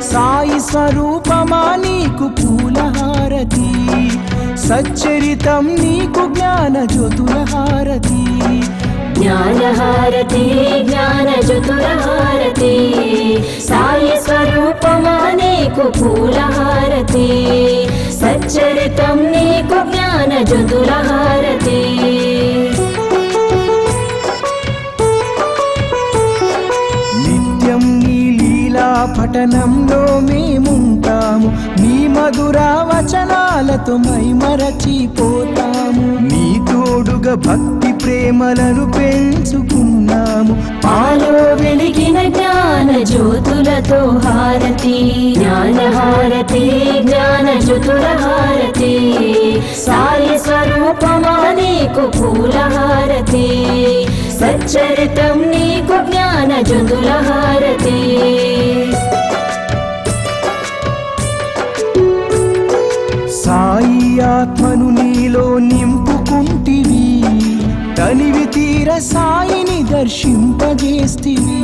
సాయి స్వరూపమా నీకు పూలహారతి, సచ్చరితం నీకు జ్ఞాన జ్యోతుల హారతి. జ్ఞానహారతి జ్ఞానజ్యోతులహారతి, సాయి స్వరూపమా నీకు పూలహారతి, సచ్చరితం నీకు జ్ఞానజ్యోతులహారతి. నిత్యం నీ లీలా పఠనంలో మేముంటాము, నీ మధుర వచనాలతో మైమరచిపోతాము. నీ తోడుగా భక్తి ప్రేమలను పెంచుకున్నాము. మాలో వెలిగిన జ్ఞాన జ్యోతులతో హారతి, జ్ఞానహారతి జ్ఞానజ్యోతులహారతి, సాయి స్వరూపమా నీకు పూలహారతి, సచ్చరితం నీకు జ్ఞానజ్యోతులహారతి. సాయి ఆత్మను నీలో నింపుకుంటివి, తనివి తీర సాయిని దర్శింపజేస్తివి.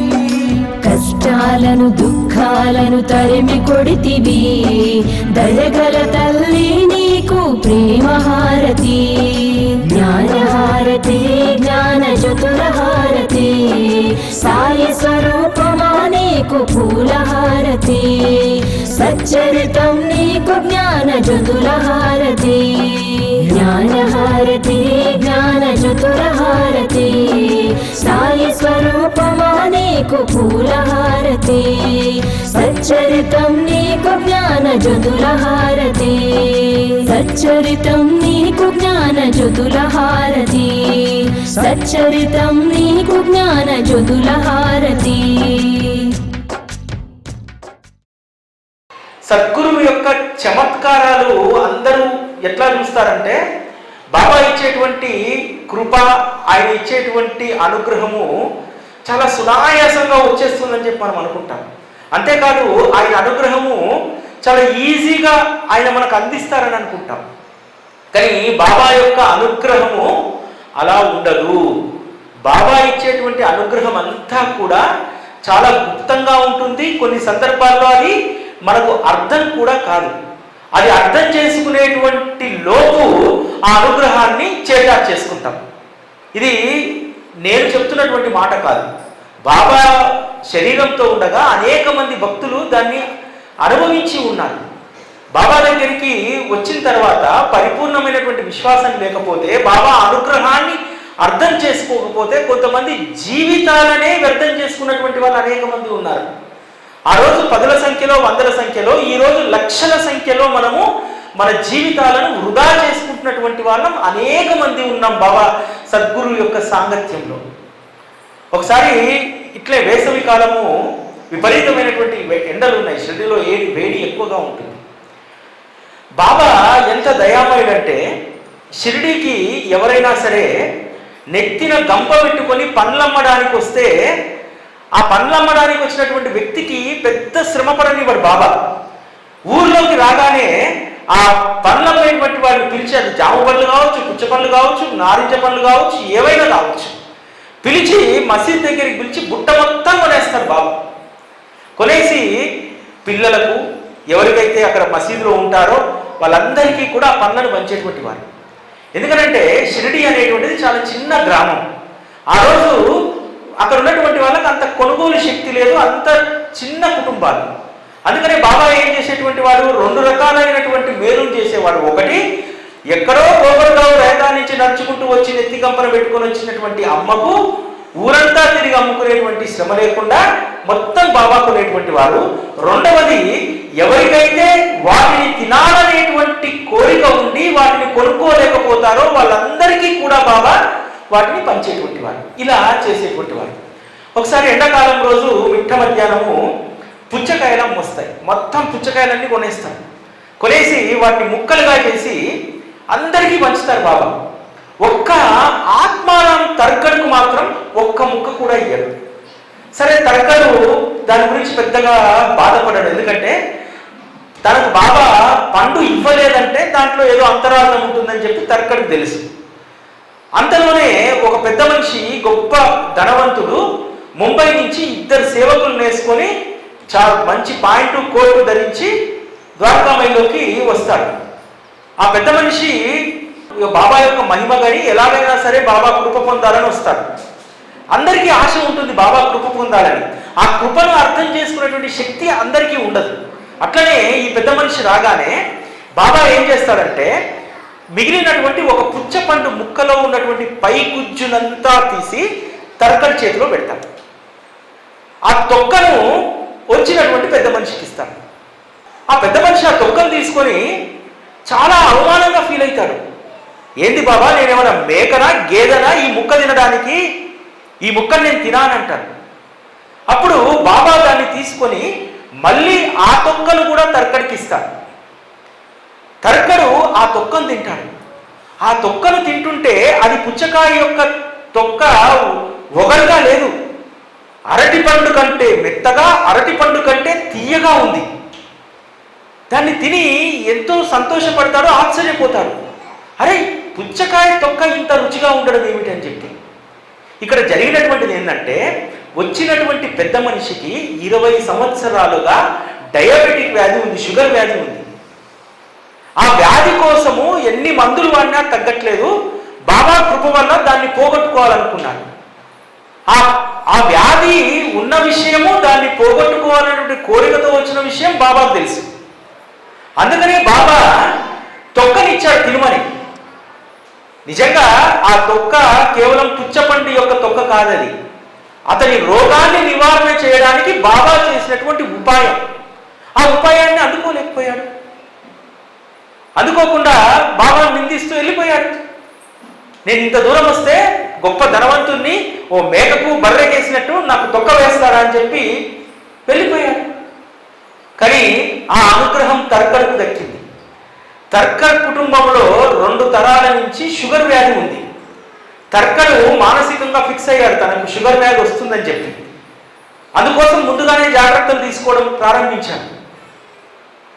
కష్టాలను దుఃఖాలను తరిమి కొడితివి, దయగల తల్లి నీకు ప్రేమహారతి. జ్ఞానహారతి జ్ఞానజ్యోతులహారతి, సాయి స్వరూపమా నీకు పూలహారతి, సచ్చరితం నీకు జ్ఞానజ్యోతులహారతి. జ్ఞానహారతి జ్ఞానజ్యోతులహారతి, సాయి స్వరూపమా నీకు పూలహారతి, సచ్చరితం నీకు జ్ఞానజ్యోతులహారతి, సచ్చరితం నీకు జ్ఞానజ్యోతులహారతి, సచ్చరితం నీకు జ్ఞానజ్యోతులహారతి. సద్గురువు యొక్క చమత్కారాలు అందరూ ఎట్లా చూస్తారంటే, బాబా ఇచ్చేటువంటి కృప, ఆయన ఇచ్చేటువంటి అనుగ్రహము చాలా సునాయాసంగా వచ్చేస్తుందని చెప్పి మనం అనుకుంటాం. అంతేకాదు ఆయన అనుగ్రహము చాలా ఈజీగా ఆయన మనకు అందిస్తారని అనుకుంటాం. కానీ బాబా యొక్క అనుగ్రహము అలా ఉండదు. బాబా ఇచ్చేటువంటి అనుగ్రహం అంతా కూడా చాలా గుప్తంగా ఉంటుంది. కొన్ని సందర్భాల్లో అది మనకు అర్థం కూడా కాదు. అది అర్థం చేసుకునేటువంటి లోపు ఆ అనుగ్రహాన్ని చేసుకుంటాం. ఇది నేను చెప్తున్నటువంటి మాట కాదు. బాబా శరీరంతో ఉండగా అనేక మంది భక్తులు దాన్ని అనుభవించి ఉన్నారు. బాబా దగ్గరికి వచ్చిన తర్వాత పరిపూర్ణమైనటువంటి విశ్వాసం లేకపోతే, బాబా అనుగ్రహాన్ని అర్థం చేసుకోకపోతే కొంతమంది జీవితాలనే వ్యర్థం చేసుకున్నటువంటి వాళ్ళు అనేక మంది ఉన్నారు. ఆ రోజు 10ల సంఖ్యలో 100ల సంఖ్యలో, ఈ రోజు లక్షల సంఖ్యలో మనము మన జీవితాలను వృధా చేసుకుంటున్నటువంటి వాళ్ళం అనేక మంది ఉన్నాం బాబా సద్గురు యొక్క సాంగత్యంలో. ఒకసారి ఇట్లే వేసవి కాలము, విపరీతమైనటువంటి ఎండలు ఉన్నాయి, షిరిడీలో వేడి ఎక్కువగా ఉంటుంది. బాబా ఎంత దయామయుడంటే, షిరిడీకి ఎవరైనా సరే నెత్తిన గంప పెట్టుకొని పండ్లమ్మడానికి వస్తే, ఆ పండ్లమ్మడానికి వచ్చినటువంటి వ్యక్తికి పెద్ద శ్రమ పడనివ్వడు బాబా. ఊర్లోకి రాగానే ఆ పండ్లమ్మేటువంటి వాడిని పిలిచి, అది జామ పళ్ళు కావచ్చు, పుచ్చ పళ్ళు కావచ్చు, నారింజ పళ్ళు కావచ్చు, ఏవైనా కావచ్చు, పిలిచి మసీద్ దగ్గరికి పిలిచి బుట్ట మొత్తం కొనేస్తారు బాబా. కొనేసి పిల్లలకు, ఎవరికైతే అక్కడ మసీదులో ఉంటారో వాళ్ళందరికీ కూడా ఆ పండ్లను పంచేటువంటి వారు. ఎందుకంటే షిరిడీ అనేటువంటిది చాలా చిన్న గ్రామం. ఆ రోజు అక్కడ ఉన్నటువంటి వాళ్ళకి అంత కొనుగోలు శక్తి లేదు, అంత చిన్న కుటుంబాలు. అందుకనే బాబా ఏం చేసేటువంటి వాడు, 2 రకాలైనటువంటి మేలులు చేసేవాడు. ఒకటి, ఎక్కడో గోబర్గావ్ రైతాన్ నుంచి నడుచుకుంటూ వచ్చి నెత్తి కంపన పెట్టుకొని వచ్చినటువంటి అమ్మకు ఊరంతా తిరిగి అమ్ముకునేటువంటి శ్రమ లేకుండా మొత్తం బాబా కొనేటువంటి వాడు. రెండవది, ఎవరికైతే వాటిని తినాలనేటువంటి కోరిక ఉండి వాటిని కొనుక్కోలేకపోతారో వాళ్ళందరికీ కూడా బాబా వాటిని పంచేటువంటి వారు, ఇలా చేసేటువంటి వారు. ఒకసారి ఎండాకాలం రోజు మిట్ట మధ్యాహ్నము పుచ్చకాయలు వస్తాయి. మొత్తం పుచ్చకాయలన్నీ కొనేస్తారు. కొనేసి వాటిని ముక్కలుగా చేసి అందరికీ పంచుతారు బాబా. ఒక్క ఆత్మారాం తర్కడుకు మాత్రం ఒక్క ముక్క కూడా ఇయ్యరు. సరే, తర్కడు దాని గురించి పెద్దగా బాధపడ్డాడు. ఎందుకంటే తనకు బాబా పండు ఇవ్వలేదంటే దాంట్లో ఏదో అంతరార్థం ఉంటుందని చెప్పి తర్కడుకు తెలుసు. అంతలోనే ఒక పెద్ద మనిషి, గొప్ప ధనవంతుడు, ముంబై నుంచి 2 సేవకులను వేసుకొని చాలా మంచి పాయింట్ కోటు ధరించి ద్వారకామయిలోకి వస్తాడు. ఆ పెద్ద మనిషి బాబా యొక్క మహిమ గని ఎలాగైనా సరే బాబా కృప పొందాలని వస్తాడు. అందరికీ ఆశ ఉంటుంది బాబా కృప పొందాలని. ఆ కృపను అర్థం చేసుకునేటువంటి శక్తి అందరికీ ఉండదు. అట్లనే ఈ పెద్ద మనిషి రాగానే బాబా ఏం చేస్తాడంటే మిగిలినటువంటి ఒక పుచ్చపండు ముక్కలో ఉన్నటువంటి పై గుజ్జునంతా తీసి తర్కడి చేతిలో పెడతాడు. ఆ తొక్కను వచ్చినటువంటి పెద్ద మనిషికి ఇస్తాడు. ఆ పెద్ద మనిషి ఆ తొక్కను తీసుకొని చాలా అవమానంగా ఫీల్ అవుతాడు. ఏంది బాబా, నేనేమన్నా మేకనా గేదెనా ఈ ముక్క తినడానికి? ఈ ముక్కను నేను తినానంటాను. అప్పుడు బాబా దాన్ని తీసుకొని మళ్ళీ ఆ తొక్కను కూడా తర్కడికి ఇస్తాడు. తర్కడు ఆ తొక్కను తింటాడు. ఆ తొక్కను తింటుంటే అది పుచ్చకాయ యొక్క తొక్క ఒగరుగా లేదు, అరటి పండు కంటే మెత్తగా, అరటి పండు కంటే తీయగా ఉంది. దాన్ని తిని ఎంతో సంతోషపడతాడు, ఆశ్చర్యపోతాడు. అరే, పుచ్చకాయ తొక్క ఇంత రుచిగా ఉండడం ఏమిటి అని చెప్పి. ఇక్కడ జరిగినటువంటిది ఏంటంటే వచ్చినటువంటి పెద్ద మనిషికి 20 సంవత్సరాలుగా డయాబెటిక్ వ్యాధి ఉంది, షుగర్ వ్యాధి ఉంది. ఆ వ్యాధి కోసము ఎన్ని మందులు వాడినా తగ్గట్లేదు. బాబా కృప వల్ల దాన్ని పోగొట్టుకోవాలనుకున్నాడు. ఆ వ్యాధి ఉన్న విషయము, దాన్ని పోగొట్టుకోవాలనేటువంటి కోరికతో వచ్చిన విషయం బాబాకు తెలుసు. అందుకనే బాబా తొక్కనిచ్చాడు తినుమని. నిజంగా ఆ తొక్క కేవలం పుచ్చపండు యొక్క తొక్క కాదది, అతని రోగాన్ని నివారణ చేయడానికి బాబా చేసినటువంటి ఉపాయం. ఆ ఉపాయాన్ని అందుకోలేకపోయాడు. అందుకోకుండా బాబా నిందిస్తూ వెళ్ళిపోయాడు. నేను ఇంత దూరం వస్తే గొప్ప ధనవంతుణ్ణి, ఓ మేకకు బర్రెకేసినట్టు నాకు తొక్క వేస్తారా అని చెప్పి వెళ్ళిపోయాడు. కానీ ఆ అనుగ్రహం తర్కడుకు దక్కింది. తర్కడ్ కుటుంబంలో 2 తరాల నుంచి షుగర్ వ్యాధి ఉంది. తర్కడు మానసికంగా ఫిక్స్ అయ్యాడు తనకు షుగర్ వ్యాధి వస్తుందని చెప్పి. అందుకోసం ముందుగానే జాగ్రత్తలు తీసుకోవడం ప్రారంభించాడు.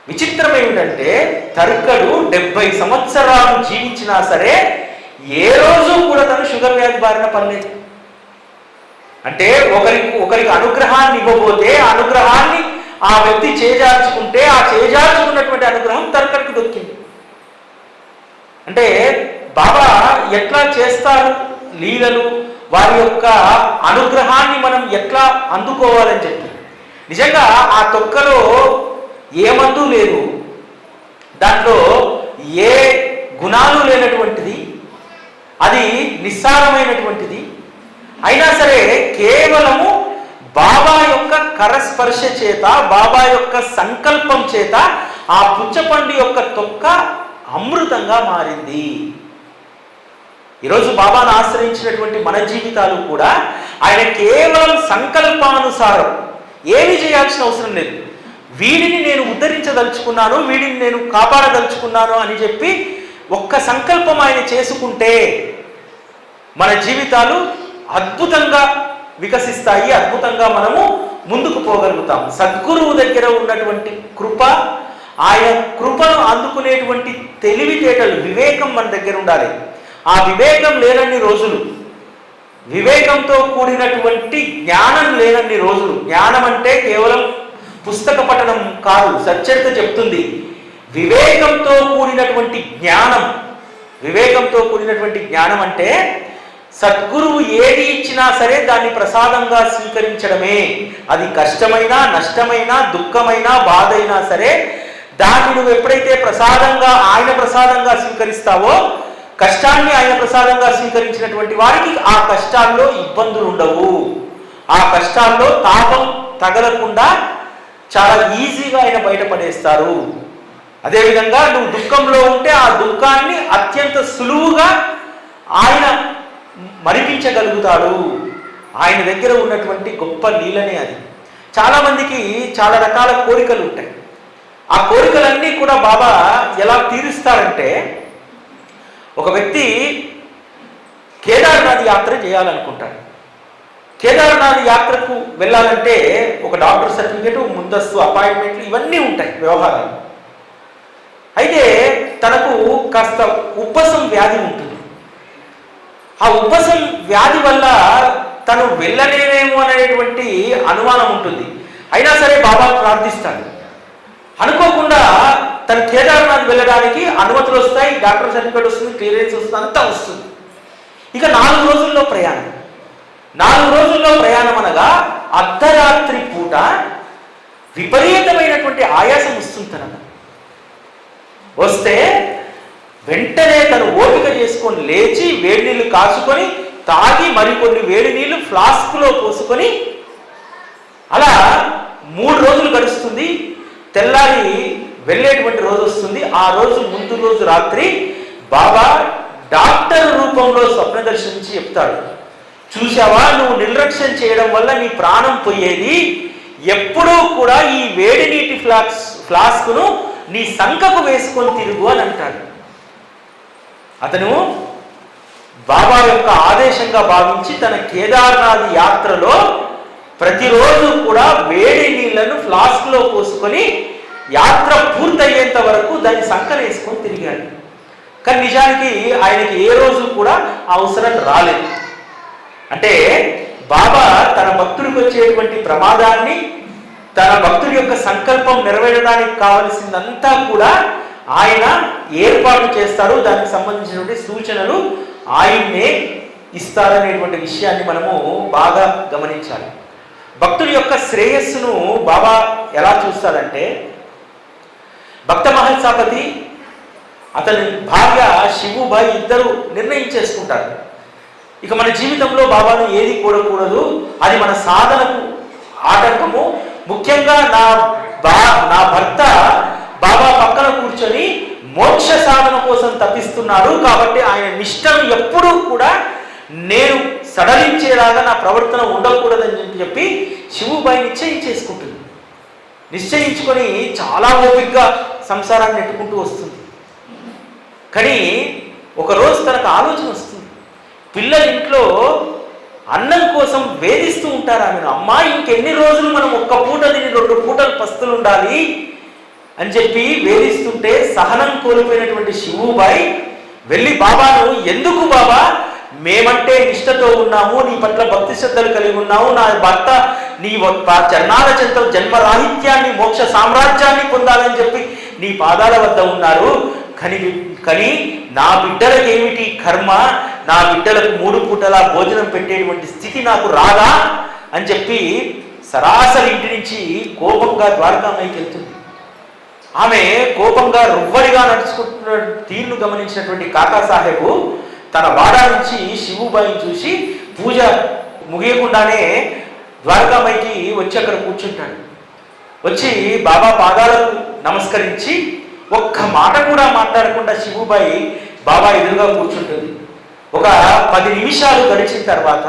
విచిత్రం ఏమిటంటే తర్కడు 70 సంవత్సరాలు జీవించినా సరే ఏ రోజు కూడా తను షుగర్ వ్యాధి బారిన పడలేదు. అంటే ఒకరికి అనుగ్రహాన్ని ఇవ్వబోతే అనుగ్రహాన్ని ఆ వ్యక్తి చేజార్చుకుంటే ఆ చేజార్చుకున్నటువంటి అనుగ్రహం తర్కడుకు దొక్కింది. అంటే బాబా ఎట్లా చేస్తారు లీలలు, వారి యొక్క అనుగ్రహాన్ని మనం ఎట్లా అందుకోవాలని చెప్పి. నిజంగా ఆ తొక్కలో ఏ మందు లేదు, దాంట్లో ఏ గుణాలు లేనటువంటిది, అది నిస్సారమైనటువంటిది. అయినా సరే కేవలము బాబా యొక్క కరస్పర్శ చేత, బాబా యొక్క సంకల్పం చేత ఆ పుచ్చపండు యొక్క తొక్క అమృతంగా మారింది. ఈరోజు బాబాను ఆశ్రయించినటువంటి మన జీవితాలు కూడా ఆయన కేవలం సంకల్పానుసారం ఏమీ చేయాల్సిన అవసరం లేదు. వీడిని నేను ఉద్ధరించదలుచుకున్నాను, వీడిని నేను కాపాడదలుచుకున్నాను అని చెప్పి ఒక్క సంకల్పం ఆయన చేసుకుంటే మన జీవితాలు అద్భుతంగా వికసిస్తాయి, అద్భుతంగా మనము ముందుకు పోగలుగుతాం. సద్గురువు దగ్గర ఉన్నటువంటి కృప, ఆయన కృపను అందుకునేటువంటి తెలివితేటలు, వివేకం మన దగ్గర ఉండాలి. ఆ వివేకం లేనన్ని రోజులు, వివేకంతో కూడినటువంటి జ్ఞానం లేనన్ని రోజులు. జ్ఞానం అంటే కేవలం పుస్తక పఠనం కాదు, సచ్చరిత చెప్తుంది. వివేకంతో కూడినటువంటి జ్ఞానం, వివేకంతో కూడినటువంటి జ్ఞానం అంటే సద్గురువు ఏది ఇచ్చినా సరే దాన్ని ప్రసాదంగా స్వీకరించడమే. అది కష్టమైనా, నష్టమైనా, దుఃఖమైనా, బాధ అయినా సరే దాన్ని నువ్వు ఎప్పుడైతే ఆయన ప్రసాదంగా స్వీకరిస్తావో, కష్టాన్ని ఆయన ప్రసాదంగా స్వీకరించినటువంటి వారికి ఆ కష్టాల్లో ఇబ్బందులు ఉండవు. ఆ కష్టాల్లో తాపం తగలకుండా చాలా ఈజీగా ఆయన బయటపడేస్తారు. అదేవిధంగా నువ్వు దుఃఖంలో ఉంటే ఆ దుఃఖాన్ని అత్యంత సులువుగా ఆయన మరిపించగలుగుతాడు. ఆయన దగ్గర ఉన్నటువంటి గొప్ప లీలనే అది. చాలామందికి చాలా రకాల కోరికలు ఉంటాయి. ఆ కోరికలన్నీ కూడా బాబా ఎలా తీరుస్తారంటే, ఒక వ్యక్తి కేదార్నాథ్ యాత్ర చేయాలనుకుంటాడు. కేదార్నాథ్ యాత్రకు వెళ్ళాలంటే ఒక డాక్టర్ సర్టిఫికేట్, ముందస్తు అపాయింట్మెంట్లు ఇవన్నీ ఉంటాయి వ్యవహారాలు. అయితే తనకు కాస్త ఉబ్బసం వ్యాధి ఉంటుంది. ఆ ఉబ్బసం వ్యాధి వల్ల తను వెళ్ళలేనేమో అనేటువంటి అనుమానం ఉంటుంది. అయినా సరే బాబా ప్రార్థిస్తాడు. అనుకోకుండా తన కేదార్నాథ్ వెళ్ళడానికి అనుమతులు వస్తాయి, డాక్టర్ సర్టిఫికేట్ వస్తుంది, క్లియరెన్స్ వస్తుంది, అంతా వస్తుంది. ఇక 4 రోజుల్లో ప్రయాణం. 4 రోజుల్లో ప్రయాణం అనగా అర్ధరాత్రి పూట విపరీతమైనటువంటి ఆయాసం వస్తుంది తనకు. వస్తే వెంటనే తను ఓపిక చేసుకొని లేచి వేడి నీళ్లు కాచుకొని తాగి మరికొన్ని వేడి నీళ్లు ఫ్లాస్క్లో పోసుకొని అలా 3 రోజులు గడుస్తుంది. తెల్లారి వెళ్ళేటువంటి రోజు వస్తుంది. ఆ రోజు ముందు రోజు రాత్రి బాబా డాక్టర్ రూపంలో స్వప్న దర్శించి చెప్తాడు, చూసావా, నువ్వు నిర్లక్ష్యం చేయడం వల్ల నీ ప్రాణం పోయేది. ఎప్పుడూ కూడా ఈ వేడి నీటి ఫ్లాస్క్ను నీ సంకకు వేసుకొని తిరుగు అని అంటాడు. అతను బాబా యొక్క ఆదేశంగా భావించి తన కేదార్నాథ్ యాత్రలో ప్రతిరోజు కూడా వేడి నీళ్లను ఫ్లాస్క్లో పోసుకొని యాత్ర పూర్తయ్యేంత వరకు దాన్ని సంకన వేసుకొని తిరిగాడు. కానీ నిజానికి ఆయనకి ఏ రోజు కూడా అవసరం రాలేదు. అంటే బాబా తన భక్తుడికి వచ్చేటువంటి ప్రమాదాన్ని, తన భక్తుడి యొక్క సంకల్పం నెరవేరడానికి కావలసిందంతా కూడా ఆయన ఏర్పాటు చేస్తారు. దానికి సంబంధించినటువంటి సూచనలు ఆయన్నే ఇస్తారనేటువంటి విషయాన్ని మనము బాగా గమనించాలి. భక్తుడి యొక్క శ్రేయస్సును బాబా ఎలా చూస్తాడంటే, భక్త మహల్సాపతి అతని భార్య శివుబాయి ఇద్దరు నిర్ణయం చేసుకుంటారు, ఇక మన జీవితంలో బాబాను ఏది కూడకూడదు, అది మన సాధనకు ఆటంకము. ముఖ్యంగా నా భర్త బాబా పక్కన కూర్చొని మోక్ష సాధన కోసం తప్పిస్తున్నాడు, కాబట్టి ఆయన నిష్టను ఎప్పుడూ కూడా నేను సడలించేలాగా నా ప్రవర్తన ఉండకూడదని చెప్పి శివుబాయి నిశ్చయించేసుకుంటుంది. నిశ్చయించుకొని చాలా ఓపికగా సంసారాన్ని నెట్టుకుంటూ వస్తుంది. కానీ ఒకరోజు తనకు ఆలోచన వస్తుంది, పిల్లల ఇంట్లో అన్నం కోసం వేధిస్తూ ఉంటారు ఆమెను. అమ్మా, ఇంకెన్ని రోజులు మనం ఒక్క పూట తిని 2 పూటలు పస్తులు ఉండాలి అని చెప్పి వేధిస్తుంటే సహనం కోల్పోయినటువంటి శివుబాయి వెళ్ళి బాబాను, ఎందుకు బాబా, మేమంటే నిష్టతో ఉన్నాము, నీ పట్ల భక్తి శ్రద్ధలు కలిగి ఉన్నాము, నా భర్త నీ చరణాల చెంత జన్మరాహిత్యాన్ని మోక్ష సామ్రాజ్యాన్ని పొందాలని చెప్పి నీ పాదాల వద్ద ఉన్నారు, కానీ నా బిడ్డలకు ఏమిటి కర్మ, నా బిడ్డలకు 3 పూటలా భోజనం పెట్టేటువంటి స్థితి నాకు రాదా అని చెప్పి సరాసరి ఇంటి నుంచి కోపంగా ద్వారకామాయికి వెళ్తుంది. ఆమె కోపంగా రువ్వడిగా నడుచుకుంటున్న తీరును గమనించినటువంటి కాకాసాహెబు తన వాడా నుంచి శివుబాయిని చూసి పూజ ముగియకుండానే ద్వారకామాయికి వచ్చి అక్కడ కూర్చుంటాడు. వచ్చి బాబా పాదాలకు నమస్కరించి ఒక్క మాట కూడా మాట్లాడకుండా శివుబాయి బాబా ఎదురుగా కూర్చుంటుంది. ఒక 10 నిమిషాలు గడిచిన తర్వాత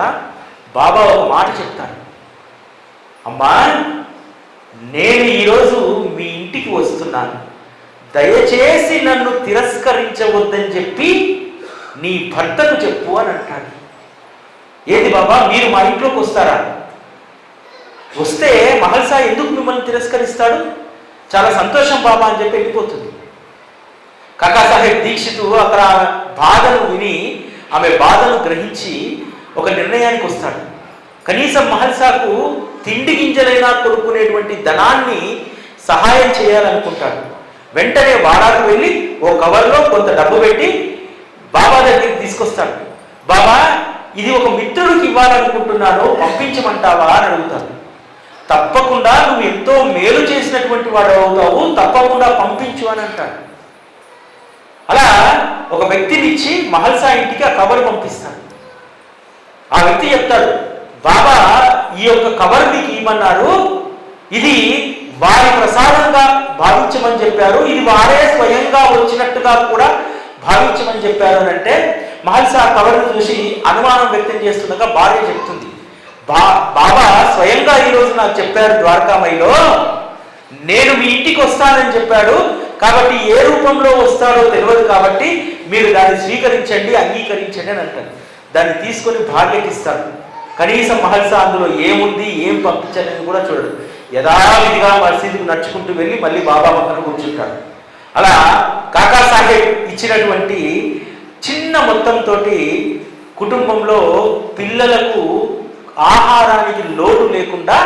బాబా ఒక మాట చెప్తాడు, అమ్మా, నేను ఈరోజు మీ ఇంటికి వస్తున్నాను, దయచేసి నన్ను తిరస్కరించవద్దని చెప్పి నీ భర్తకు చెప్పు అని అంటాడు. ఏది బాబా, మీరు మా ఇంట్లోకి వస్తారా? వస్తే మహల్సా ఎందుకు మిమ్మల్ని తిరస్కరిస్తాడు? చాలా సంతోషం బాబా అని చెప్పి వెళ్ళిపోతుంది. కాకాసాహెబ్ దీక్షితు అక్కడ బాధను విని, ఆమె బాధను గ్రహించి ఒక నిర్ణయానికి వస్తాడు. కనీసం మహల్సాకు తిండి గింజలైనా కొనుక్కునేటువంటి ధనాన్ని సహాయం చేయాలనుకుంటాడు. వెంటనే వాడాకు వెళ్ళి ఓ కవర్లో కొంత డబ్బు పెట్టి బాబా దగ్గరికి తీసుకొస్తాడు. బాబా, ఇది ఒక మిత్రుడికి ఇవ్వాలనుకుంటున్నాను, పంపించమంటావా అని అడుగుతాడు. తప్పకుండా, నువ్వు ఎంతో మేలు చేసినటువంటి వాడు అవుతావు, తప్పకుండా పంపించు అని అంటాడు. అలా ఒక వ్యక్తిని ఇచ్చి మహల్సా ఇంటికి ఆ కవర్ పంపిస్తాడు. ఆ వ్యక్తి చెప్తాడు, బాబా ఈ యొక్క కవర్ మీకు ఇవ్వమన్నారు, ఇది వారి ప్రసాదంగా భావించమని చెప్పారు, ఇది వారే స్వయంగా వచ్చినట్టుగా కూడా భావించమని చెప్పారు అని అంటే, మహల్సా ఆ కవర్ను చూసి అనుమానం వ్యక్తం చేస్తుండగా భార్య చెప్తుంది, బాబా స్వయంగా ఈరోజు నాకు చెప్పారు ద్వారకామాయిలో, నేను మీ ఇంటికి వస్తానని చెప్పాడు, కాబట్టి ఏ రూపంలో వస్తాడో తెలియదు, కాబట్టి మీరు దాన్ని స్వీకరించండి, అంగీకరించండి అని అంటారు. దాన్ని తీసుకొని భార్యకి ఇస్తాడు. కనీసం మహల్సా అందులో ఏముంది, ఏం పంపించాలని కూడా చూడడు. యథావిధిగా మసీదుకు నడుచుకుంటూ వెళ్ళి మళ్ళీ బాబా పక్కన కూర్చుంటాడు. అలా కాకాసాహెబ్ ఇచ్చినటువంటి చిన్న మొత్తంతో కుటుంబంలో పిల్లలకు ఆహారానికి లోటు లేకుండా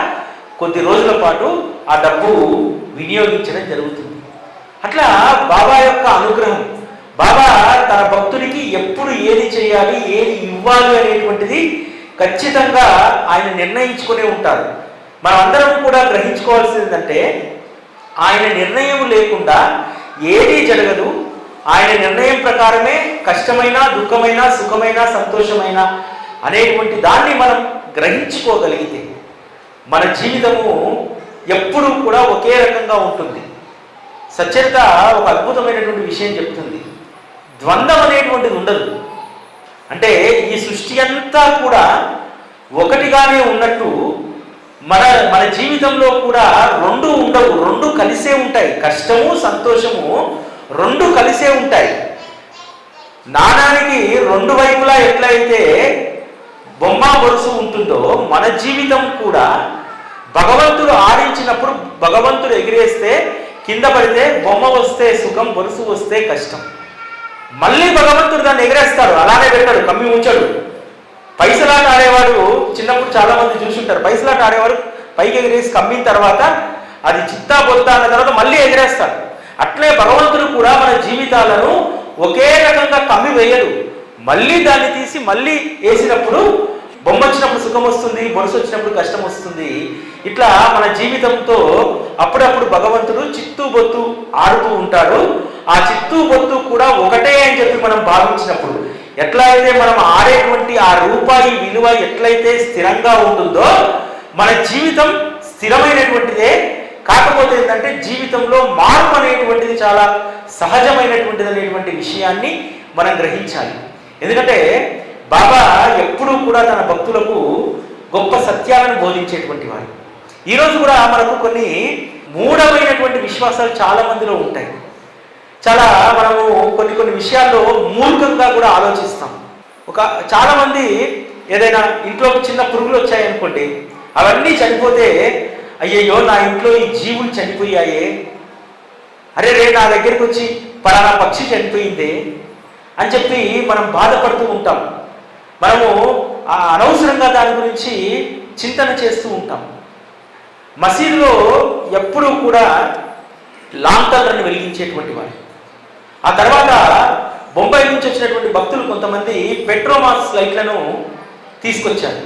కొద్ది రోజుల పాటు ఆ డబ్బు వినియోగించడం జరుగుతుంది. అట్లా బాబా యొక్క అనుగ్రహం, బాబా తన భక్తుడికి ఎప్పుడు ఏది చేయాలి, ఏది ఇవ్వాలి అనేటువంటిది ఖచ్చితంగా ఆయన నిర్ణయించుకునే ఉంటారు. మనమందరం కూడా గ్రహించుకోవాల్సింది ఏంటంటే ఆయన నిర్ణయం లేకుండా ఏదీ జరగదు. ఆయన నిర్ణయం ప్రకారమే కష్టమైన, దుఃఖమైన, సుఖమైన, సంతోషమైన అనేటువంటి దాన్ని మనం గ్రహించుకోగలిగితే మన జీవితము ఎప్పుడూ కూడా ఒకే రకంగా ఉంటుంది. సచరిత ఒక అద్భుతమైనటువంటి విషయం చెప్తుంది. ద్వంద్వం అనేటువంటిది ఉండదు. అంటే ఈ సృష్టి అంతా కూడా ఒకటిగానే ఉన్నట్టు మన జీవితంలో కూడా రెండు ఉండవు, రెండు కలిసే ఉంటాయి. కష్టము, సంతోషము రెండు కలిసే ఉంటాయి. నాణానికి రెండు వైపులా ఎట్లయితే బొమ్మ బొరుసు ఉంటుందో మన జీవితం కూడా భగవంతుడు ఆడించినప్పుడు, భగవంతుడు ఎగిరేస్తే కింద పడితే బొమ్మ వస్తే సుఖం, బొరుసు వస్తే కష్టం. మళ్ళీ భగవంతుడు దాన్ని ఎగిరేస్తాడు, అలానే పెట్టాడు, కమ్మి ఉంచాడు. పైసలాట ఆడేవాడు చిన్నప్పుడు చాలా మంది చూసుంటారు. పైసలాట ఆడేవాడు పైకి ఎగిరేసి కమ్మిన తర్వాత అది చిత్తా బొత్తా అన్న తర్వాత మళ్ళీ ఎగిరేస్తాడు. అట్లే భగవంతుడు కూడా మన జీవితాలను ఒకే రకంగా కమ్మి వేయడు. మళ్ళీ దాన్ని తీసి మళ్ళీ వేసినప్పుడు బొమ్మ వచ్చినప్పుడు సుఖం వస్తుంది, బొరుసు వచ్చినప్పుడు కష్టం వస్తుంది. ఇట్లా మన జీవితంతో అప్పుడప్పుడు భగవంతుడు చిత్తూ బొత్తు ఆడుతూ ఉంటాడు. ఆ చిత్తూ బొత్తు కూడా ఒకటే అని చెప్పి మనం భావించినప్పుడు, ఎట్లయితే మనం ఆడేటువంటి ఆ రూపాయి విలువ ఎట్లయితే స్థిరంగా ఉంటుందో మన జీవితం స్థిరమైనటువంటిదే. కాకపోతే ఏంటంటే జీవితంలో మార్పు అనేటువంటిది చాలా సహజమైనటువంటిది అనేటువంటి విషయాన్ని మనం గ్రహించాలి. ఎందుకంటే బాబా ఎప్పుడూ కూడా తన భక్తులకు గొప్ప సత్యాలను బోధించేటువంటి వారు. ఈరోజు కూడా మనకు కొన్ని మూఢమైనటువంటి విశ్వాసాలు చాలా మందిలో ఉంటాయి. మనము కొన్ని విషయాల్లో మూర్ఖంగా కూడా ఆలోచిస్తాం. చాలా మంది ఏదైనా ఇంట్లో చిన్న పురుగులు వచ్చాయనుకోండి, అవన్నీ చనిపోతే అయ్యయ్యో నా ఇంట్లో ఈ జీవులు చనిపోయాయే, అరే నా దగ్గరికి వచ్చి పలానా పక్షి చనిపోయిందే అని చెప్పి మనం బాధపడుతూ ఉంటాం. మనము అనవసరంగా దాని గురించి చింతన చేస్తూ ఉంటాం. మసీదులో ఎప్పుడూ కూడా లాంతర్లను వెలిగించేటువంటి వారు. ఆ తర్వాత బొంబాయి నుంచి వచ్చినటువంటి భక్తులు కొంతమంది పెట్రోమాస్ లైట్లను తీసుకొచ్చారు.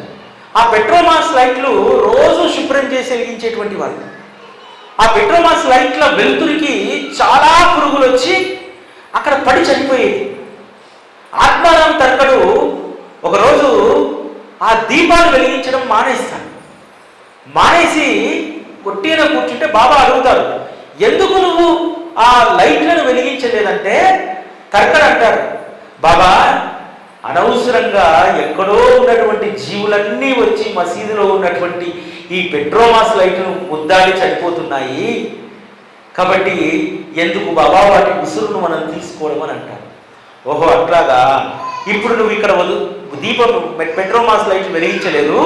ఆ పెట్రోమాస్ లైట్లు రోజు శుభ్రం చేసి వెలిగించేటువంటి వారు. ఆ పెట్రోమాస్ లైట్ల వెలుతురికి చాలా పురుగులు వచ్చి అక్కడ పడి చనిపోయేది. ఆత్మారాం తర్కడు ఒకరోజు ఆ దీపాలు వెలిగించడం మానేసి కొట్టిన కూర్చుంటే బాబా అడుగుతారు, ఎందుకు నువ్వు ఆ లైట్లను వెలిగించలేదంటే తర్కడు అంటారు, బాబా అనవసరంగా ఎక్కడో ఉన్నటువంటి జీవులన్నీ వచ్చి మసీదులో ఉన్నటువంటి ఈ పెట్రోమాస్ లైట్ను ముద్దాడి చనిపోతున్నాయి, కాబట్టి ఎందుకు బాబా వాటి ఉసురును మనం తీసుకోవడం అని అంటారు. ఓహో అట్లాగా, ఇప్పుడు నువ్వు ఇక్కడ దీపం పెట్రోమాస్ లైట్లు వెలిగించలేదు,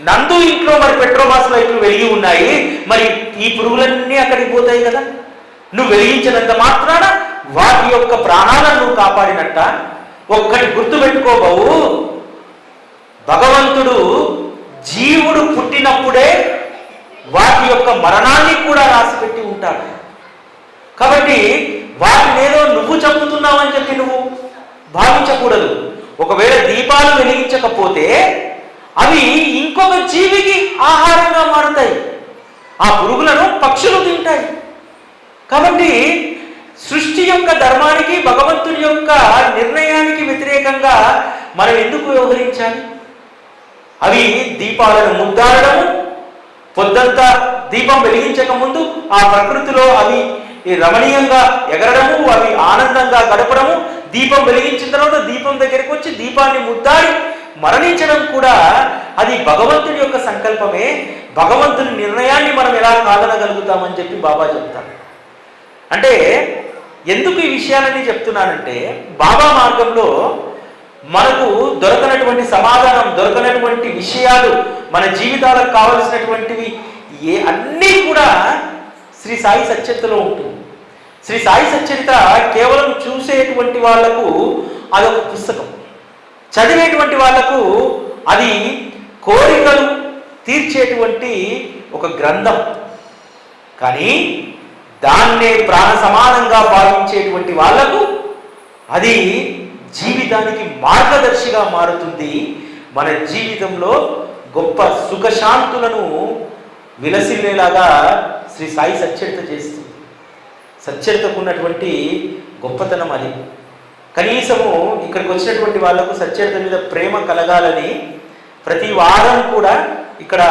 నందు ఇంట్లో మరి పెట్రోమాస్ లైట్లు వెలిగి ఉన్నాయి, మరి ఈ పురుగులన్నీ అక్కడికి పోతాయి కదా, నువ్వు వెలిగించినంత మాత్రాన వాటి యొక్క ప్రాణాలను నువ్వు కాపాడినట్ట. ఒక్కటి గుర్తుపెట్టుకోబావు, భగవంతుడు జీవుడు పుట్టినప్పుడే వాటి యొక్క మరణాన్ని కూడా రాసిపెట్టి ఉంటాడు. కాబట్టి వాటినేదో నువ్వు చంపుతున్నావని చెప్పి నువ్వు భావించకూడదు. ఒకవేళ దీపాలు వెలిగించకపోతే అవి ఇంకొక జీవికి ఆహారంగా మారుతాయి, ఆ పురుగులను పక్షులు తింటాయి. కాబట్టి సృష్టి యొక్క ధర్మానికి, భగవంతుడి యొక్క నిర్ణయానికి వ్యతిరేకంగా మనం ఎందుకు వ్యవహరించాలి? అవి దీపాలను ముద్దాడము, పొద్దంతా దీపం వెలిగించక ముందు ఆ ప్రకృతిలో అవి రమణీయంగా ఎగరడము, అవి ఆనందంగా గడపడము, దీపం వెలిగించిన తర్వాత దీపం దగ్గరికి వచ్చి దీపాన్ని ముద్దాడి మరణించడం కూడా అది భగవంతుడి యొక్క సంకల్పమే. భగవంతుని నిర్ణయాన్ని మనం ఎలా కాదనగలుగుతామని చెప్పి బాబా చెప్తారు. అంటే ఎందుకు ఈ విషయాలన్నీ చెప్తున్నానంటే, బాబా మార్గంలో మనకు దొరకనటువంటి సమాధానం, దొరకనటువంటి విషయాలు, మన జీవితాలకు కావలసినటువంటివి అన్నీ కూడా శ్రీ సాయి సచ్చరితలో ఉంటుంది. శ్రీ సాయి సచ్చరిత కేవలం చూసేటువంటి వాళ్లకు అదొక పుస్తకం, చదివేటువంటి వాళ్లకు అది కోరికలు తీర్చేటువంటి ఒక గ్రంథం. కానీ దాన్నే ప్రాణ సమానంగా భావించేటువంటి వాళ్లకు అది జీవితానికి మార్గదర్శిగా మారుతుంది. మన జీవితంలో గొప్ప సుఖశాంతులను విలసిల్లేలాగా శ్రీ సాయి సచ్చరిత చేస్తుంది. సచ్చరితకు ఉన్నటువంటి గొప్పతనం అది. కనీసము ఇక్కడికి వచ్చినటువంటి వాళ్లకు సచ్చరిత మీద ప్రేమ కలగాలని ప్రతి వారం కూడా ఇక్కడ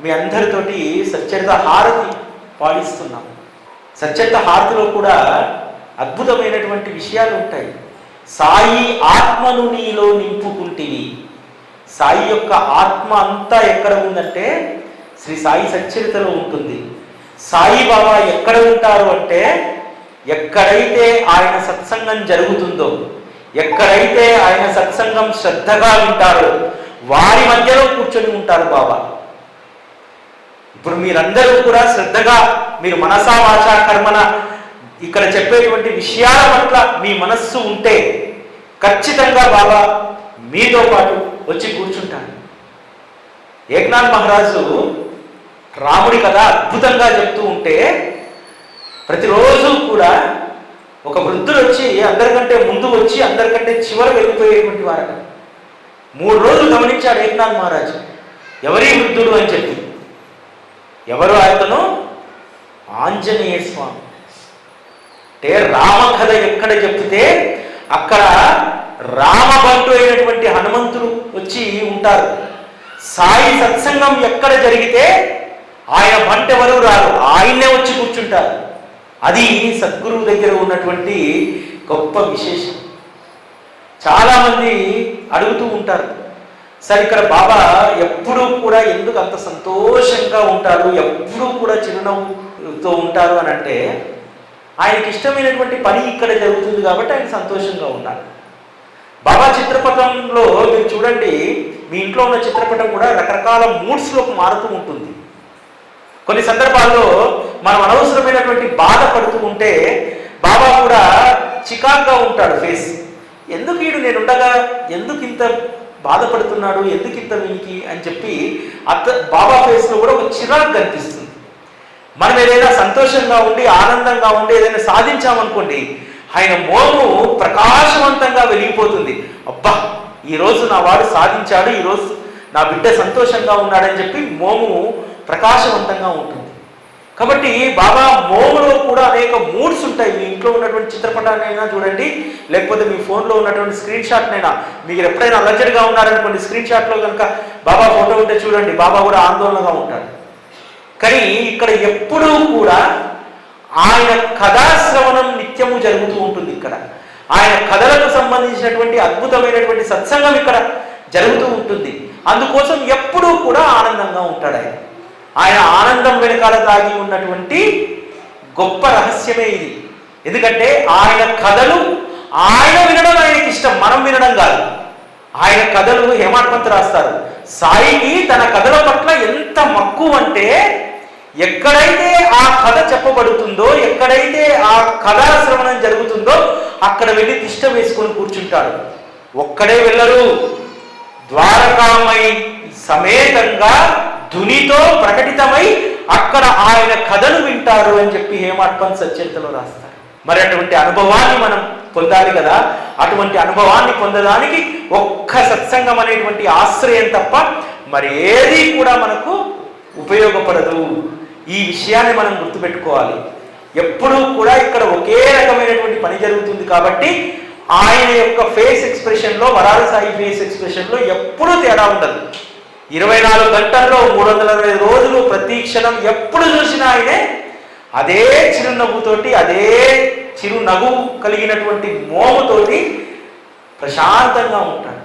మీ అందరితోటి సచ్చరిత హారతి పాడిస్తున్నాం. సచ్చరిత హారతిలో కూడా అద్భుతమైనటువంటి విషయాలు ఉంటాయి. సాయి ఆత్మను నీలో నింపుకుంటివి. సాయి యొక్క ఆత్మ అంతా ఎక్కడ ఉందంటే శ్రీ సాయి సచ్చరితలో ఉంటుంది. సాయిబాబా ఎక్కడ ఉంటారు అంటే ఎక్కడైతే ఆయన సత్సంగం జరుగుతుందో, ఎక్కడైతే ఆయన సత్సంగం శ్రద్ధగా వింటారో వారి మధ్యలో కూర్చొని ఉంటారు బాబా. ఇప్పుడు మీరందరూ కూడా శ్రద్ధగా మీరు మనసా వాచా కర్మన ఇక్కడ చెప్పేటువంటి విషయాల పట్ల మీ మనస్సు ఉంటే ఖచ్చితంగా బాబా మీతో పాటు వచ్చి కూర్చుంటారు. ఏక్నాథ్ మహారాజు రాముడి కథ అద్భుతంగా చెప్తూ ఉంటే ప్రతిరోజు కూడా ఒక వృద్ధుడు వచ్చి అందరికంటే ముందు వచ్చి అందరికంటే చివర వెళ్ళిపోయేటువంటి వారట. 3 రోజులు గమనించాడు ఏక్నాథ్ మహారాజు, ఎవరి వృద్ధుడు అని చెప్పి. ఎవరు ఆయనను? ఆంజనేయ స్వామి. అంటే రామకథ ఎక్కడ చెప్తే అక్కడ రామబంటు అయినటువంటి హనుమంతుడు వచ్చి ఉంటారు. సాయి సత్సంగం ఎక్కడ జరిగితే ఆయన బంట ఎవరు రారు, ఆయన్నే వచ్చి కూర్చుంటారు. అది సద్గురువు దగ్గర ఉన్నటువంటి గొప్ప విశేషం. చాలామంది అడుగుతూ ఉంటారు, సరే ఇక్కడ బాబా ఎప్పుడూ కూడా ఎందుకు అంత సంతోషంగా ఉంటారు, ఎప్పుడూ కూడా చిరునవ్వుతో ఉంటారు అని అంటే ఆయనకి ఇష్టమైనటువంటి పని ఇక్కడ జరుగుతుంది కాబట్టి ఆయన సంతోషంగా ఉన్నారు. బాబా చిత్రపటంలో మీరు చూడండి, మీ ఇంట్లో ఉన్న చిత్రపటం కూడా రకరకాల మూడ్స్లోకి మారుతూ ఉంటుంది. కొన్ని సందర్భాల్లో మనం అనవసరమైనటువంటి బాధపడుతూ ఉంటే బాబా కూడా చికాగ్గా ఉంటాడు ఫేస్. ఎందుకు వీడు నేనుండగా ఎందుకు ఇంత బాధపడుతున్నాడు, ఎందుకు ఇంత వీనికి అని చెప్పి బాబా ఫేస్లో కూడా ఒక చిరాకు కనిపిస్తుంది. మనం ఏదైనా సంతోషంగా ఉండి ఆనందంగా ఉండి ఏదైనా సాధించామనుకోండి, ఆయన మోము ప్రకాశవంతంగా వెలిగిపోతుంది. అబ్బా ఈరోజు నా వాడు సాధించాడు, ఈరోజు నా బిడ్డ సంతోషంగా ఉన్నాడని చెప్పి మోము ప్రకాశవంతంగా ఉంటుంది. కాబట్టి బాబా మోములో కూడా అనేక మూడ్స్ ఉంటాయి. మీ ఇంట్లో ఉన్నటువంటి చిత్రపటాన్నైనా చూడండి, లేకపోతే మీ ఫోన్లో ఉన్నటువంటి స్క్రీన్ షాట్నైనా, మీరు ఎప్పుడైనా అలర్జెడ్గా ఉన్నారనుకోండి, స్క్రీన్ షాట్లో కనుక బాబా ఫోటో ఉంటే చూడండి, బాబా కూడా ఆందోళనగా ఉంటాడు. కానీ ఇక్కడ ఎప్పుడూ కూడా ఆయన కథాశ్రవణం నిత్యము జరుగుతూ ఉంటుంది. ఇక్కడ ఆయన కథలకు సంబంధించినటువంటి అద్భుతమైనటువంటి సత్సంగం ఇక్కడ జరుగుతూ ఉంటుంది. అందుకోసం ఎప్పుడూ కూడా ఆనందంగా ఉంటాడు ఆయన. ఆయన ఆనందం వెనకాల దాగి ఉన్నటువంటి గొప్ప రహస్యమే ఇది. ఎందుకంటే ఆయన కథలు ఆయన వినడం ఆయనకి ఇష్టం, మనం వినడం కాదు. ఆయన కథలు హేమాడ్పంత్ రాస్తారు, సాయికి తన కథల పట్ల ఎంత మక్కువ అంటే ఎక్కడైతే ఆ కథ చెప్పబడుతుందో, ఎక్కడైతే ఆ కథా శ్రవణం జరుగుతుందో అక్కడ వెళ్ళి తిష్ట వేసుకొని కూర్చుంటాడు. ఒక్కడే వెళ్ళరు, ద్వారకామై సమేతంగా ధునితో ప్రకటితమై అక్కడ ఆయన కథను వింటారు అని చెప్పి హేమాడ్పంత్ సచ్చరితలో రాస్తారు. మరి అటువంటి అనుభవాన్ని మనం పొందాలి కదా. అటువంటి అనుభవాన్ని పొందడానికి ఒక్క సత్సంగం అనేటువంటి ఆశ్రయం తప్ప మరి ఏది కూడా మనకు ఉపయోగపడదు. ఈ విషయాన్ని మనం గుర్తుపెట్టుకోవాలి. ఎప్పుడూ కూడా ఇక్కడ ఒకే రకమైనటువంటి పని జరుగుతుంది కాబట్టి ఆయన యొక్క ఫేస్ ఎక్స్ప్రెషన్లో, వరాల సాయి ఫేస్ ఎక్స్ప్రెషన్లో ఎప్పుడూ తేడా ఉండదు. 24 గంటల్లో 360 రోజులు ప్రతి క్షణం ఎప్పుడు చూసినా ఆయనే అదే చిరునవ్వుతోటి, అదే చిరునవ్వు కలిగినటువంటి మోముతోటి ప్రశాంతంగా ఉంటాడు.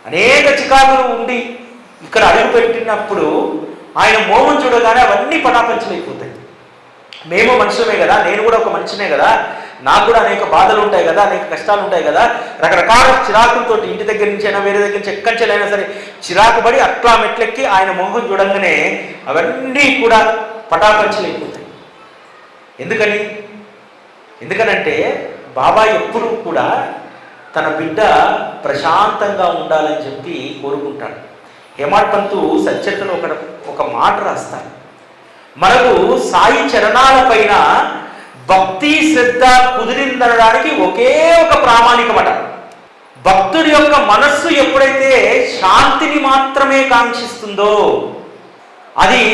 అనేక చికాకులు ఉండి ఇక్కడ అడుగుపెట్టినప్పుడు ఆయన మోమును చూడగానే అవన్నీ పటాపంచలైపోతాయి. మేము మనుషులమే కదా, నేను కూడా ఒక మనిషినే కదా, నాకు కూడా అనేక బాధలు ఉంటాయి కదా, అనేక కష్టాలు ఉంటాయి కదా, రకరకాల చిరాకులతో ఇంటి దగ్గర నుంచి అయినా వేరే దగ్గర నుంచి ఎక్కడి నుంచి అయినా సరే చిరాకు పడి అట్లా మెట్లెక్కి ఆయన మొహం చూడంగానే అవన్నీ కూడా పటాపంచలైపోతాయి. ఎందుకనంటే బాబా ఎప్పుడూ కూడా తన బిడ్డ ప్రశాంతంగా ఉండాలని చెప్పి కోరుకుంటాడు. హేమాడ్పంత్ సచ్చరితలో ఒక మాట రాస్తాడు. మనకు సాయి చరణాల పైన భక్తి శ్రద్ధ కుదిరిందనడానికి ఒకే ఒక ప్రామాణికమట. భక్తుడి యొక్క మనస్సు ఎప్పుడైతే శాంతిని మాత్రమే కాంక్షిస్తుందో అది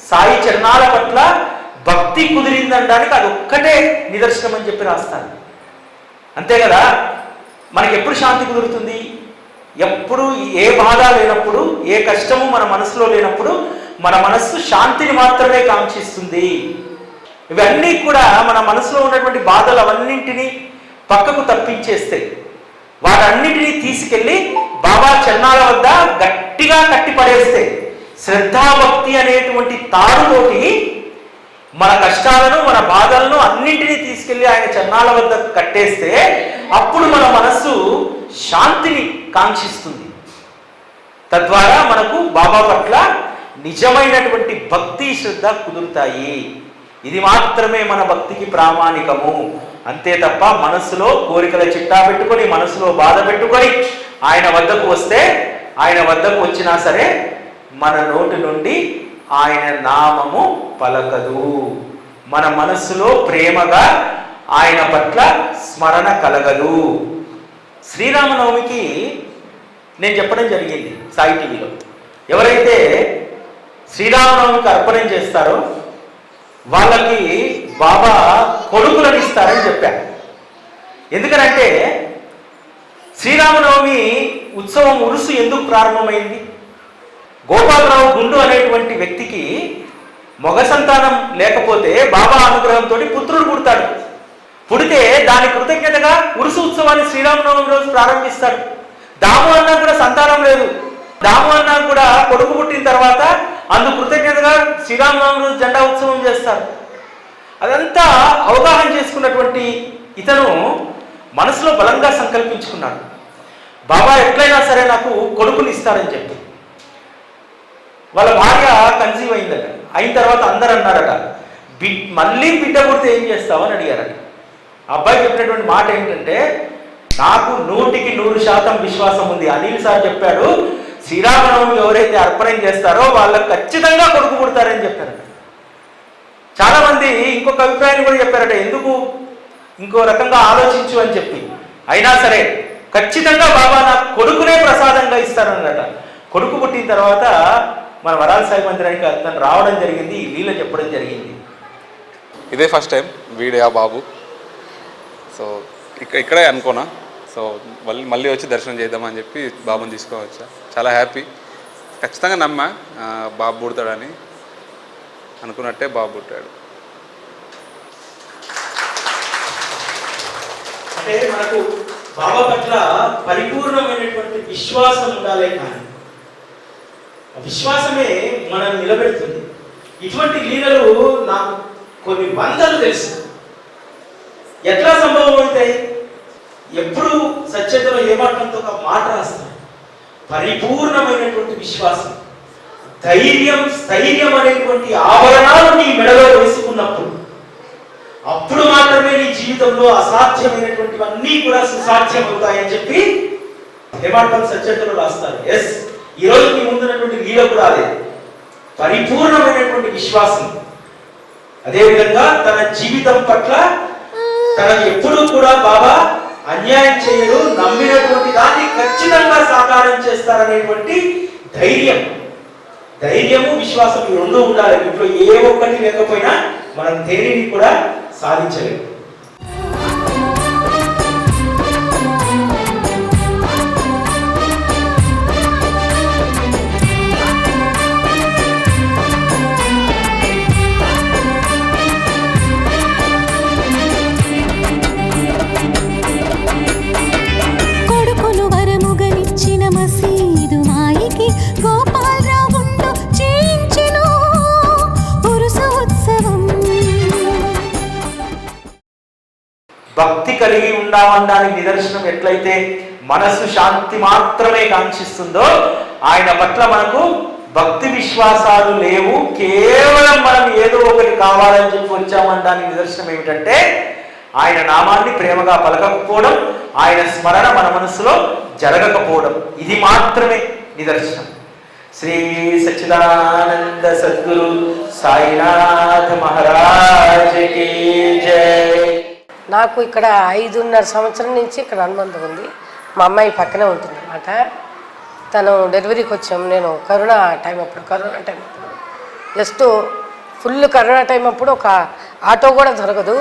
సాయి చరణాల పట్ల భక్తి కుదిరిందనడానికి అది ఒక్కటే నిదర్శనం అని చెప్పి రాస్తాను. అంతే కదా, మనకి ఎప్పుడు శాంతి కుదురుతుంది? ఎప్పుడు ఏ బాధ లేనప్పుడు, ఏ కష్టము మన మనసులో లేనప్పుడు మన మనస్సు శాంతిని మాత్రమే కాంక్షిస్తుంది. ఇవన్నీ కూడా మన మనసులో ఉన్నటువంటి బాధలు అవన్నింటినీ పక్కకు తప్పించేస్తాయి. వాటన్నిటినీ తీసుకెళ్ళి బాబా చరణాల వద్ద గట్టిగా కట్టిపడేస్తే, శ్రద్ధాభక్తి అనేటువంటి తాడుతోటి మన కష్టాలను మన బాధలను అన్నింటినీ తీసుకెళ్ళి ఆయన చరణాల వద్ద కట్టేస్తే అప్పుడు మన మనస్సు శాంతిని కాంక్షిస్తుంది. తద్వారా మనకు బాబా పట్ల నిజమైనటువంటి భక్తి శ్రద్ధ కుదురుతాయి. ఇది మాత్రమే మన భక్తికి ప్రామాణికము. అంతే తప్ప మనస్సులో కోరికల చిట్టా పెట్టుకొని, మనసులో బాధ పెట్టుకొని ఆయన వద్దకు వస్తే, ఆయన వద్దకు వచ్చినా సరే మన నోటి నుండి ఆయన నామము పలకదు. మన మనస్సులో ప్రేమగా ఆయన పట్ల స్మరణ కలగదు. శ్రీరామనవమికి నేను చెప్పడం జరిగింది సాయి టీవీలో. ఎవరైతే శ్రీరామనవమికి అర్పణం చేస్తారో వాళ్ళకి బాబా కొడుకులను ఇస్తారని చెప్పాను. ఎందుకనంటే శ్రీరామనవమి ఉత్సవం ఉరుసు ఎందుకు ప్రారంభమైంది? గోపాలరావు గుండు అనేటువంటి వ్యక్తికి మగ సంతానం లేకపోతే బాబా అనుగ్రహంతో పుత్రుడు పుడతాడు. పుడితే దాని కృతజ్ఞతగా ఉరుసు ఉత్సవాన్ని శ్రీరామనవమి రోజు ప్రారంభిస్తాడు. దాము అన్నా కూడా సంతానం లేదు, దాము అన్నా కూడా కొడుకు పుట్టిన తర్వాత అందుకు కృతజ్ఞతగా శ్రీరామనవమి రోజు జెండా ఉత్సవం చేస్తారు. అదంతా అవగాహన చేసుకున్నటువంటి ఇతను మనసులో బలంగా సంకల్పించుకున్నాడు, బాబా ఎట్లయినా సరే నాకు కొడుకుని ఇస్తారని చెప్పి. వాళ్ళ భార్య కన్సీవ్ అయిందట. అయిన తర్వాత అందరు అన్నారట, మళ్ళీ బిడ్డ పుడితే ఏం చేస్తావు అని అడిగారట. అబ్బాయి చెప్పినటువంటి మాట ఏంటంటే, నాకు 100% విశ్వాసం ఉంది. అనిల్ సార్ చెప్పాడు, శ్రీరామనవమి ఎవరైతే అర్పణం చేస్తారో వాళ్ళకి ఖచ్చితంగా కొడుకు పుడతారని చెప్పారట. చాలా మంది ఇంకొక అభిప్రాయాన్ని కూడా చెప్పారట, ఎందుకు ఇంకో రకంగా ఆలోచించు అని చెప్పి. అయినా సరే ఖచ్చితంగా బాబా నాకు కొడుకునే ప్రసాదంగా ఇస్తారన్నట. కొడుకు పుట్టిన తర్వాత మన వరాల సాయి మందిరానికి అతను రావడం జరిగింది, ఈ లీల చెప్పడం జరిగింది. ఇదే ఫస్ట్ టైం వీడియో బాబు. సో ఇక్కడే అనుకోనా, సో మళ్ళీ వచ్చి దర్శనం చేద్దామని చెప్పి బాబుని తీసుకోవచ్చా. చాలా హ్యాపీ. ఖచ్చితంగా నమ్మా బాబు పుడతాడని. అనుకున్నట్టే బాబు పుట్టాడు. అంటే మనకు బాబా పట్ల పరిపూర్ణమైనటువంటి విశ్వాసం ఉండాలి, కానీ విశ్వాసమే మనం నిలబెడుతుంది. ఇటువంటి లీలలు నాకు కొన్ని వందలు తెలుసు. ఎట్లా సంభవం అవుతాయి? ఎప్పుడు సత్యతలో ఏమాటంతో ఒక మాట రాస్తాను, పరిపూర్ణమైనటువంటి విశ్వాసం, స్థైర్యం అనేటువంటి ఆభరణాలు నీ మెడలో వేసుకున్నప్పుడు అప్పుడు మాత్రమే నీ జీవితంలో అసాధ్యమైనటువంటివన్నీ కూడా సుసాధ్యం అవుతాయని చెప్పి హేమాటం సత్యతలో రాస్తారు. ఎస్, ఈ రోజు మీ ముందున్నటువంటి లీల కూడా అదే, పరిపూర్ణమైనటువంటి విశ్వాసం. అదేవిధంగా తన జీవితం పట్ల తనకు ఎప్పుడూ కూడా బాబా అన్యాయం చేయరు, నమ్మినటువంటి దాన్ని ఖచ్చితంగా సాకారం చేస్తారనేటువంటి ధైర్యము విశ్వాసం ఈ రెండు ఉండాలి. ఇంట్లో ఏ ఒక్కటి లేకపోయినా మనం దేనిని కూడా సాధించలేము. భక్తి కలిగి ఉండామనడానికి నిదర్శనం ఎట్లయితే మనసు శాంతి మాత్రమే కాంక్షిస్తుందో, ఆయన పట్ల మనకు భక్తి విశ్వాసాలు లేవు, కేవలం మనం ఏదో ఒకటి కావాలని చెప్పి వచ్చామనడానికి నిదర్శనం ఏమిటంటే ఆయన నామాన్ని ప్రేమగా పలకకపోవడం, ఆయన స్మరణ మన మనసులో జరగకపోవడం. ఇది మాత్రమే నిదర్శనం. శ్రీ సచ్చిదానంద సద్గురు సాయినాథ్ మహారాజ్ కి జై. నాకు ఇక్కడ 5.5 సంవత్సరం నుంచి ఇక్కడ అనుబంధం ఉంది. మా అమ్మాయి పక్కనే ఉంటుంది అన్నమాట. తను డెలివరీకి వచ్చాము. నేను కరోనా టైం అప్పుడు జస్ట్ ఫుల్ కరోనా టైం అప్పుడు ఒక ఆటో కూడా దొరకదు.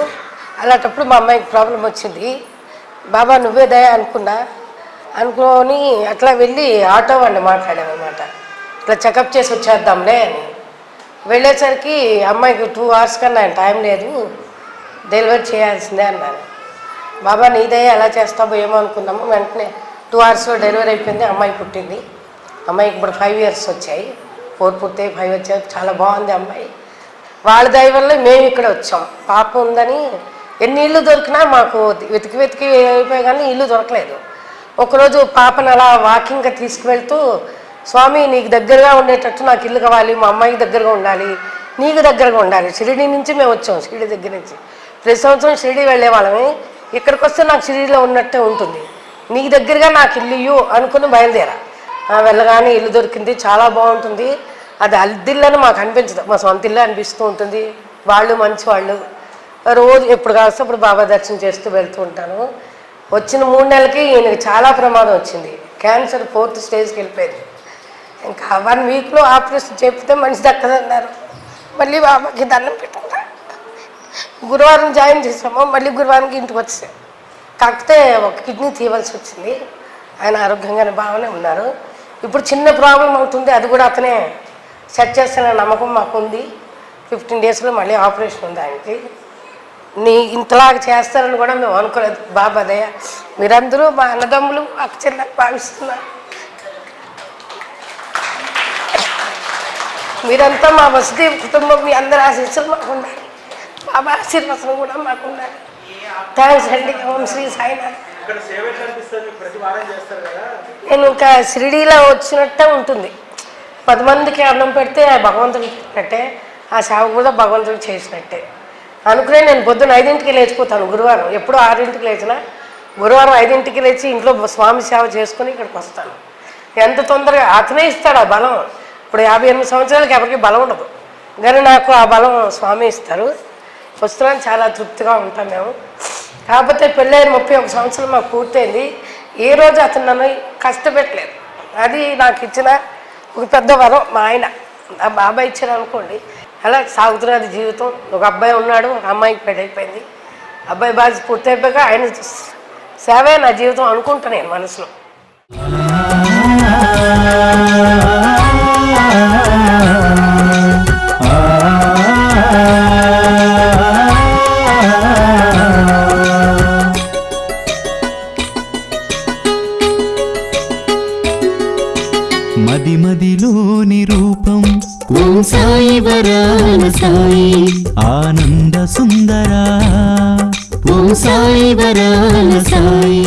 అలాంటప్పుడు మా అమ్మాయికి ప్రాబ్లం వచ్చింది. బాబా నువ్వే దయ అనుకొని అట్లా వెళ్ళి ఆటో వాడిని మాట్లాడామన్నమాట. ఇట్లా చెకప్ చేసి వచ్చేద్దాంలే అని. వెళ్ళేసరికి అమ్మాయికి 2 hours కన్నా టైం లేదు, డెలివరీ చేయాల్సిందే అన్నారు. బాబా నీదయ్య ఎలా చేస్తావో ఏమో అనుకున్నాము. వెంటనే 2 hours డెలివరీ అయిపోయింది. అమ్మాయి పుట్టింది. అమ్మాయికి ఇప్పుడు 5 years వచ్చాయి. 4 పూర్తయి 5 వచ్చాయి. చాలా బాగుంది అమ్మాయి. వాళ్ళ దయ వల్ల మేము ఇక్కడ వచ్చాం. పాప ఉందని ఎన్ని ఇల్లు దొరికినా మాకు వెతికి అయిపోయి కానీ ఇల్లు దొరకలేదు. ఒకరోజు పాపను అలా వాకింగ్గా తీసుకువెళ్తూ, స్వామి నీకు దగ్గరగా ఉండేటట్టు నాకు ఇల్లు కావాలి, మా అమ్మాయికి దగ్గరగా ఉండాలి, నీకు దగ్గరగా ఉండాలి. షిరిడి నుంచి మేము వచ్చాం. షిరిడి దగ్గర నుంచి ప్రతి సంవత్సరం షిరిడి వెళ్ళే వాళ్ళమే. ఇక్కడికి వస్తే నాకు షిరిడిలో ఉన్నట్టే ఉంటుంది. నీకు దగ్గరగా నాకు ఇల్లు ఇయ్యు అనుకుని బయలుదేరా. వెళ్ళగానే ఇల్లు దొరికింది. చాలా బాగుంటుంది. అది అద్దిల్లని మాకు అనిపించదు, మా సొంత ఇల్లు అనిపిస్తూ ఉంటుంది. వాళ్ళు మంచి వాళ్ళు. రోజు ఎప్పుడు కాస్తే అప్పుడు బాబా దర్శనం చేస్తూ వెళ్తూ ఉంటాను. వచ్చిన 3 నెలలకి ఈయనకి చాలా ప్రమాదం వచ్చింది. క్యాన్సర్ 4th స్టేజ్కి వెళ్ళిపోయింది. ఇంకా 1 weekలో ఆపరేషన్ చెప్తే మనిషి దక్కదన్నారు. మళ్ళీ బాబాకి దండం పెట్టాను. గురువారం జాయిన్ చేసాము. మళ్ళీ గురువారానికి ఇంటికి వచ్చాం. కాకపోతే ఒక కిడ్నీ తీయవలసి వచ్చింది. ఆయన ఆరోగ్యంగానే బాగానే ఉన్నారు. ఇప్పుడు చిన్న ప్రాబ్లం అవుతుంది, అది కూడా అతనే సెట్ చేస్తున్న నమ్మకం మాకు ఉంది. 15 daysలో మళ్ళీ ఆపరేషన్ ఉంది ఆయనకి. ఇంతలాగా చేస్తారని కూడా మేము అనుకోలేదు. బాబా దయ. మీరందరూ మా అన్నదమ్ములు, అక్క చెల్లెలు భావిస్తున్నారు. మీరంతా మా వసుదేవ్ కుటుంబం. మీ అందరి ఆశీస్సులు మాకు ఉండాలి. బాబా ఆశీర్వాదం కూడా మాకు ఉండాలి. థ్యాంక్స్ అండి. ఓం శ్రీ సాయినాథ్. నేను ఇంకా షిరిడీలో వచ్చినట్టే ఉంటుంది. 10 మందికి అన్నం పెడితే భగవంతుడికి పెట్టినట్టే, ఆ సేవ కూడా భగవంతుడికి చేసినట్టే అనుకునే నేను పొద్దున్న 5ంటికి లేచిపోతాను. గురువారం ఎప్పుడు 6ంటికి లేచినా గురువారం 5ంటికి లేచి ఇంట్లో స్వామి సేవ చేసుకుని ఇక్కడికి వస్తాను. ఎంత తొందరగా అతనే ఇస్తాడు ఆ బలం. ఇప్పుడు 58 సంవత్సరాలకి ఎవరికి బలం ఉండదు, కానీ నాకు ఆ బలం స్వామి ఇస్తారు. వస్తున్నాను, చాలా తృప్తిగా ఉంటాం మేము. కాకపోతే పెళ్ళైన 31 సంవత్సరాలు మాకు పూర్తయింది. ఏ రోజు అతను నన్ను కష్టపెట్టలేదు. అది నాకు ఇచ్చిన ఒక పెద్ద వరం. మా ఆయన ఆ బాబాయ్ ఇచ్చారు అనుకోండి. అలా సాగుతున్నది జీవితం. ఒక అబ్బాయి ఉన్నాడు, ఒక అమ్మాయికి పెళ్ళైపోయింది. అబ్బాయి బాధ్యత పూర్తయిపోయాక ఆయన సేవే నా జీవితం అనుకుంటా నేను మనసులో. మదిలోని రూపం ఓం సాయి వరాల సాయి, ఆనంద సుందరా ఓం సాయి వరాల సాయి.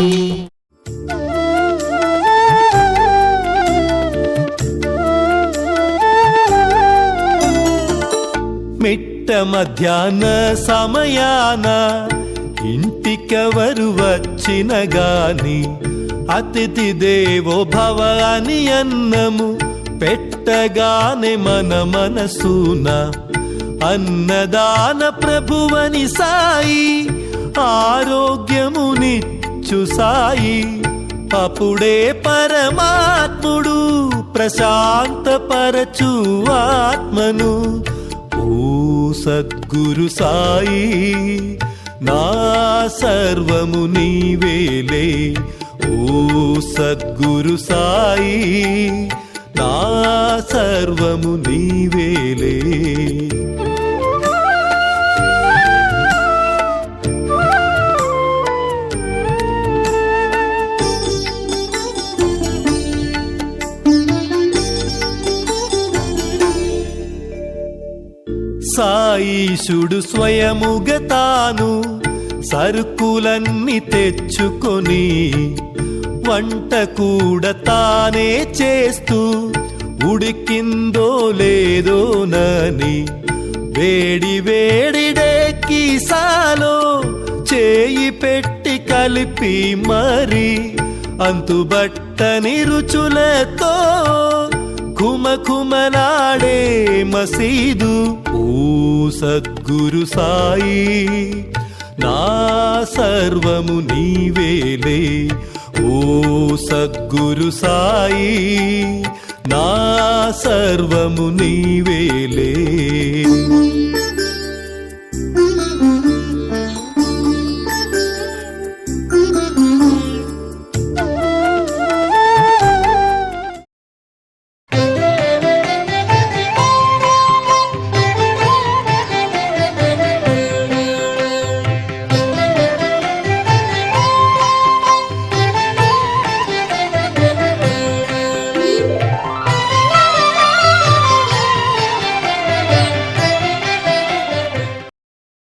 మిట్ట మధ్యాహ్న సమయాన ఇంటికెవరు వచ్చిన గాని అతిథి దేవో భవ అని అన్నము పెట్టగానే మన మనసున అన్నదాన ప్రభువని సాయి ఆరోగ్యమునిచ్చు సాయి. అప్పుడే పరమాత్ముడు ప్రశాంతపరచు ఆత్మను. ఓ సద్గురు సాయి నా సర్వము నీవేలే. ఓ సద్గురు సాయి నా సర్వము నీవేలే. సాయీశుడు స్వయముగా తాను సరుకులన్నీ తెచ్చుకొని వంట కూడా తానే చేస్తూ ఉడికిందో లేదోనని వేడి వేడి డేకిసాలో చేయి పెట్టి కలిపి మరి అంతుబట్టని రుచులతో ఘుమఘుమలాడే మసీదు ఓ సద్గురు సాయి నా సర్వము నీవేలే ఓ సద్గురు సాయి నా సర్వము నీవేలే